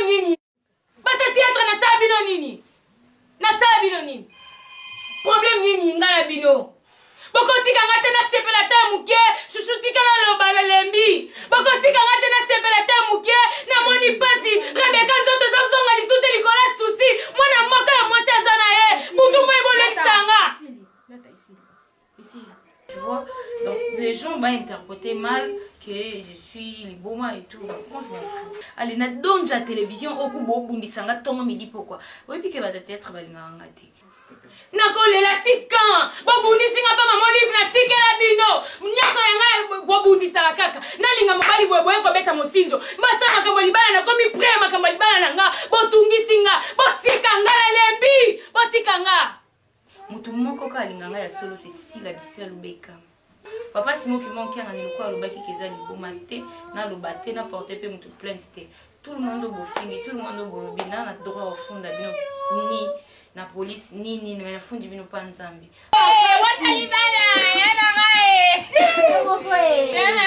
problème nini bata théâtre na sabino nini problème nini ngala bino bokotika ngate na sepela ta muke shushutika na lobala lembi bokotika ngate na sepela ta muke na moni pasi Rebeka nzoto zonga lisute likola souci mwana moka ya mwasi azana ye butu mo ebole sanga ici. Tu vois, donc les gens vont interpréter mal que je suis liboma et tout. Moi je m'en fous. Allez, na donne la télévision au kubo bundi sanga tonga midi pourquoi. Oui puis que va théâtre balinga ngati. Nakole la tikan. Bo bundi singa pa maman livre na tike la bino. Nyaka yanga bo bundi sanga kaka. Na linga mobali boye boye ko beta mosinzo. Mbasa makambo libana na komi prêt makambo libana na nga. Bo tungi singa. Bo tika ngala lembi. Bo tika nga. Mutu moko ka linganga ya solo c'est si la bisia lubeka. Papa simo ki mon kianga niluko alobaki keza liboma te na lobate na porter pe mutu plainte te. Tout le monde bofingi, tout le monde bolobi na droit au fond da bino ni na police ni na fundi bino pa nzambi. Wasali bana yana ngai. Yana